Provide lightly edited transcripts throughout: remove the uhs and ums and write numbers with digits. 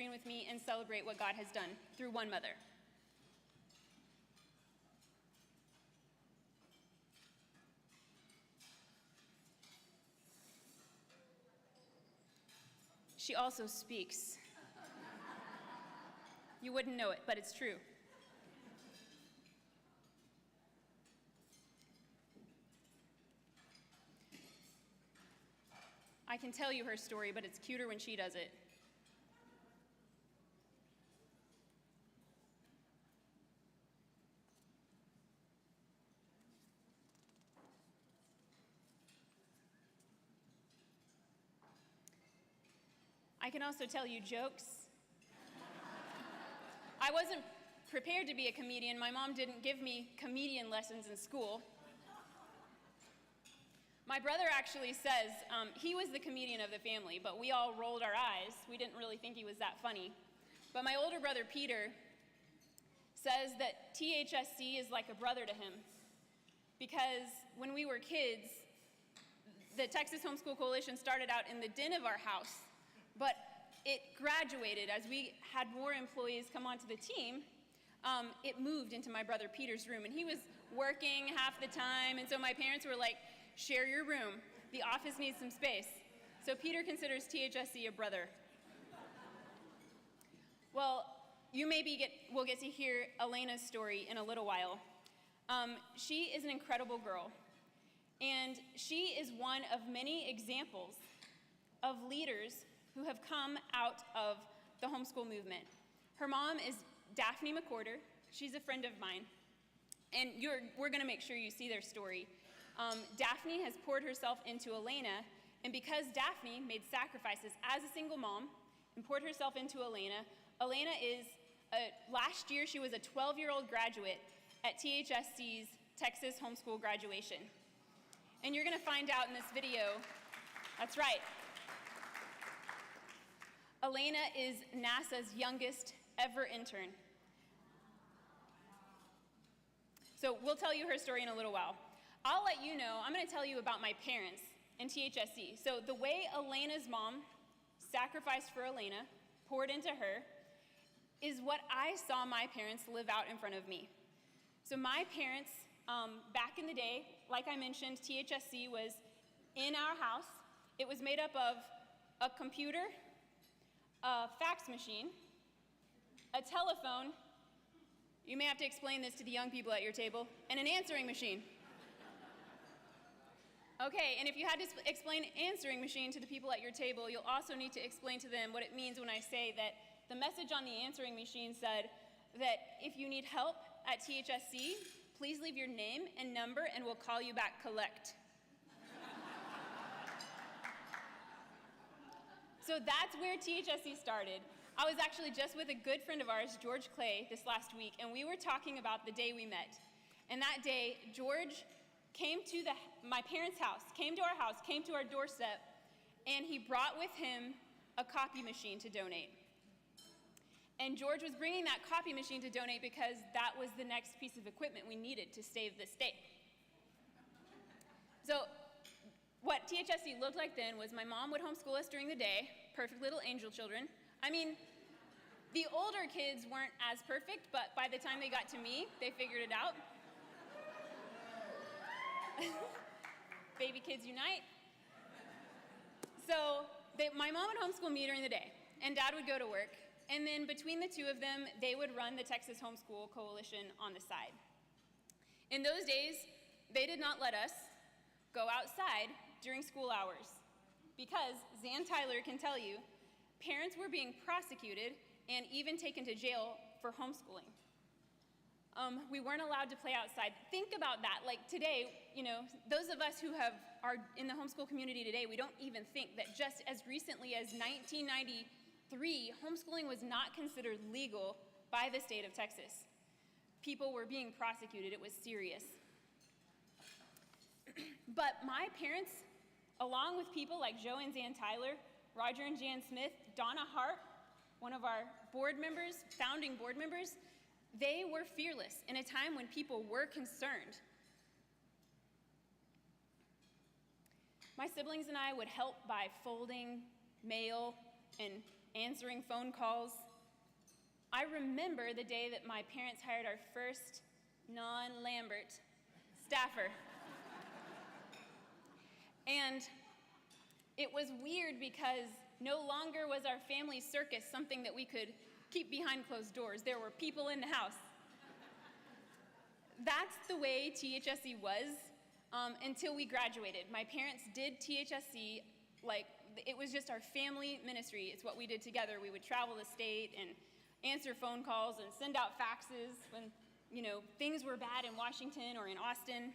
screen with me and celebrate what God has done through one mother. She also speaks. You wouldn't know it, but it's true. I can tell you her story, but it's cuter when she does it. I can also tell you jokes. I wasn't prepared to be a comedian. My mom didn't give me comedian lessons in school. My brother actually says he was the comedian of the family, but we all rolled our eyes. We didn't really think he was that funny. But my older brother, Peter, says that THSC is like a brother to him, because when we were kids, the Texas Homeschool Coalition started out in the den of our house, but it graduated as we had more employees come onto the team. It moved into my brother Peter's room, and he was working half the time, and so my parents were like, share your room. The office needs some space. So Peter considers THSC a brother. Well, you will get to hear Elena's story in a little while. She is an incredible girl, and she is one of many examples of leaders who have come out of the homeschool movement. Her mom is Daphne McCorder. She's a friend of mine, and we're going to make sure you see their story. Daphne has poured herself into Elena, and because Daphne made sacrifices as a single mom and poured herself into Elena is, last year she was a 12-year-old graduate at THSC's Texas Homeschool Graduation. And you're going to find out in this video, that's right, Elena is NASA's youngest ever intern. So we'll tell you her story in a little while. I'll let you know, I'm going to tell you about my parents and THSC. So the way Elena's mom sacrificed for Elena, poured into her, is what I saw my parents live out in front of me. So my parents, back in the day, like I mentioned, THSC was in our house. It was made up of a computer, a fax machine, a telephone, you may have to explain this to the young people at your table, and an answering machine. Okay, and if you had to explain answering machine to the people at your table, you'll also need to explain to them what it means when I say that the message on the answering machine said that if you need help at THSC, please leave your name and number and we'll call you back collect. So that's where THSC started. I was actually just with a good friend of ours, George Clay, this last week, and we were talking about the day we met. And that day, George came to my parents' house, came to our house, came to our doorstep, and he brought with him a copy machine to donate. And George was bringing that copy machine to donate because that was the next piece of equipment we needed to save the state. So what THSC looked like then was my mom would homeschool us during the day, perfect little angel children. I mean, the older kids weren't as perfect, but by the time they got to me, they figured it out. Baby kids unite. So my mom would homeschool me during the day, and Dad would go to work. And then between the two of them, they would run the Texas Homeschool Coalition on the side. In those days, they did not let us go outside during school hours because, Zan Tyler can tell you, parents were being prosecuted and even taken to jail for homeschooling. We weren't allowed to play outside. Think about that. Like today, those of us who are in the homeschool community today, we don't even think that just as recently as 1993, homeschooling was not considered legal by the state of Texas. People were being prosecuted. It was serious. But my parents, along with people like Joe and Zan Tyler, Roger and Jan Smith, Donna Hart, one of our board members, founding board members, they were fearless in a time when people were concerned. My siblings and I would help by folding mail and answering phone calls. I remember the day that my parents hired our first non-Lambert staffer. And it was weird because no longer was our family circus something that we could keep behind closed doors. There were people in the house. That's the way THSC was until we graduated. My parents did THSC like it was just our family ministry. It's what we did together. We would travel the state and answer phone calls and send out faxes when, things were bad in Washington or in Austin.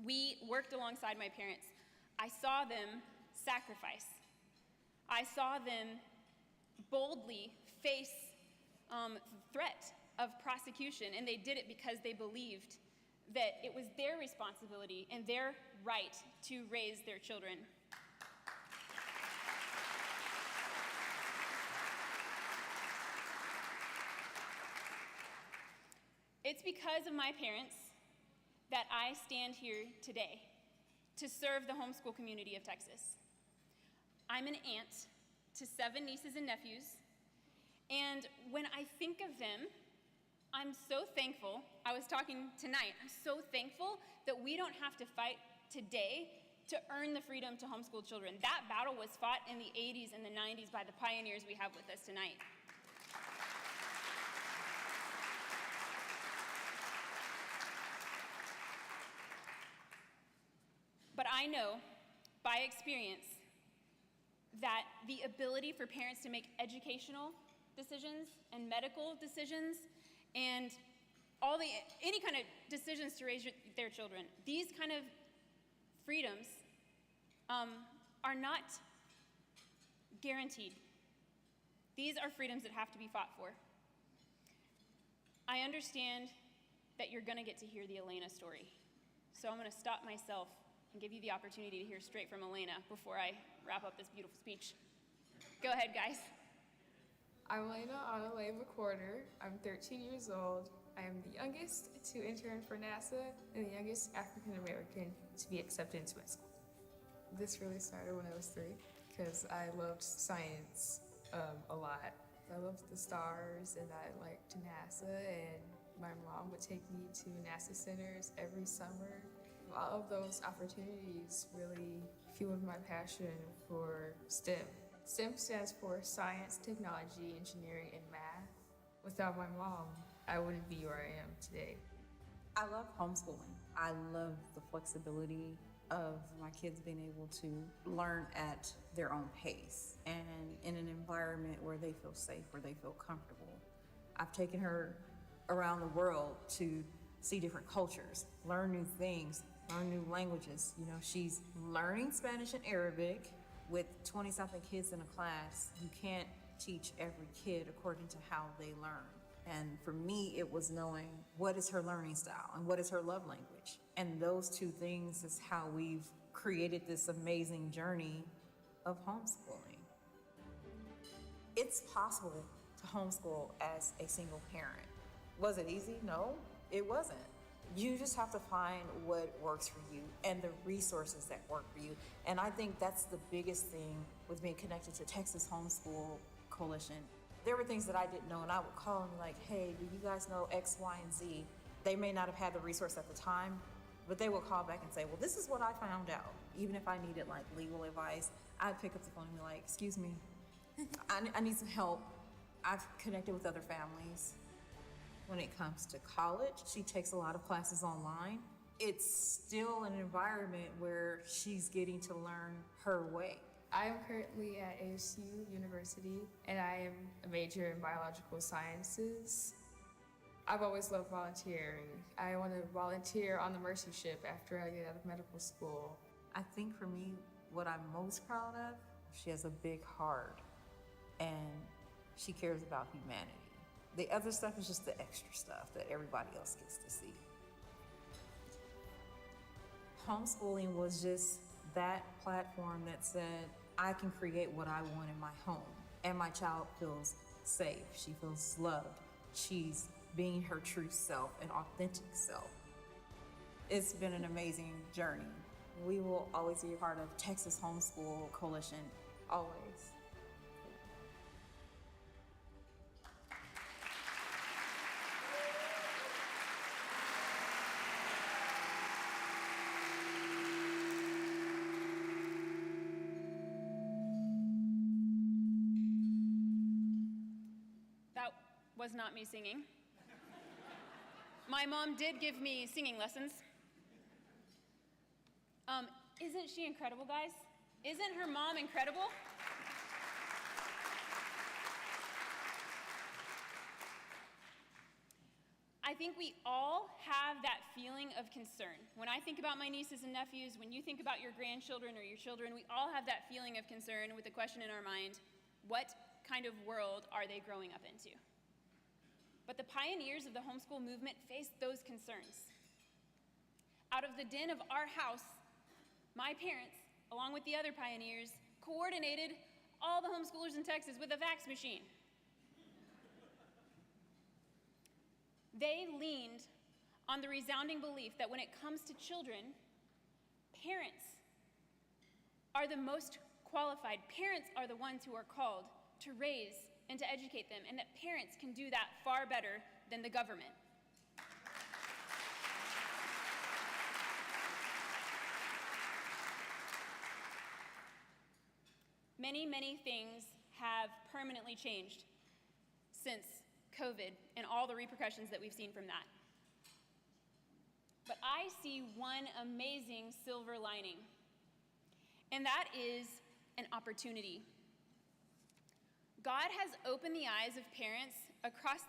We worked alongside my parents. I saw them sacrifice. I saw them boldly face threat of prosecution, and they did it because they believed that it was their responsibility and their right to raise their children. It's because of my parents that I stand here today to serve the homeschool community of Texas. I'm an aunt to 7 nieces and nephews, and when I think of them, I'm so thankful. I was talking tonight, I'm so thankful that we don't have to fight today to earn the freedom to homeschool children. That battle was fought in the 80s and the 90s by the pioneers we have with us tonight. But I know by experience that the ability for parents to make educational decisions and medical decisions and any kind of decisions to raise their children, these kind of freedoms are not guaranteed. These are freedoms that have to be fought for. I understand that you're going to get to hear the Elena story, so I'm going to stop myself and give you the opportunity to hear straight from Elena before I wrap up this beautiful speech. Go ahead, guys. I'm Elena Auto-Lay McWhorter. I'm 13 years old. I am the youngest to intern for NASA and the youngest African American to be accepted into my school. This really started when I was 3 because I loved science a lot. I loved the stars and I liked NASA, and my mom would take me to NASA centers every summer. All of those opportunities really fueled my passion for STEM. STEM stands for science, technology, engineering, and math. Without my mom, I wouldn't be where I am today. I love homeschooling. I love the flexibility of my kids being able to learn at their own pace and in an environment where they feel safe, where they feel comfortable. I've taken her around the world to see different cultures, learn new things, learn new languages. She's learning Spanish and Arabic with 20-something kids in a class. You can't teach every kid according to how they learn. And for me, it was knowing what is her learning style and what is her love language. And those two things is how we've created this amazing journey of homeschooling. It's possible to homeschool as a single parent. Was it easy? No, it wasn't. You just have to find what works for you and the resources that work for you. And I think that's the biggest thing with being connected to Texas Homeschool Coalition. There were things that I didn't know, and I would call and be like, hey, do you guys know X, Y, and Z? They may not have had the resource at the time, but they would call back and say, well, this is what I found out. Even if I needed legal advice, I'd pick up the phone and be like, excuse me, I need some help. I've connected with other families. When it comes to college, she takes a lot of classes online. It's still an environment where she's getting to learn her way. I am currently at ASU University, and I am a major in biological sciences. I've always loved volunteering. I want to volunteer on the Mercy Ship after I get out of medical school. I think for me, what I'm most proud of, she has a big heart and she cares about humanity. The other stuff is just the extra stuff that everybody else gets to see. Homeschooling was just that platform that said, I can create what I want in my home, and my child feels safe, she feels loved, she's being her true self, an authentic self. It's been an amazing journey. We will always be a part of Texas Homeschool Coalition, always. was not me singing. My mom did give me singing lessons. Isn't she incredible, guys? Isn't her mom incredible? I think we all have that feeling of concern. When I think about my nieces and nephews, when you think about your grandchildren or your children, we all have that feeling of concern with the question in our mind, what kind of world are they growing up into? But the pioneers of the homeschool movement faced those concerns. Out of the den of our house, my parents, along with the other pioneers, coordinated all the homeschoolers in Texas with a fax machine. They leaned on the resounding belief that when it comes to children, parents are the most qualified. Parents are the ones who are called to raise and to educate them, and that parents can do that far better than the government. Many, many things have permanently changed since COVID and all the repercussions that we've seen from that. But I see one amazing silver lining, and that is an opportunity. God has opened the eyes of parents across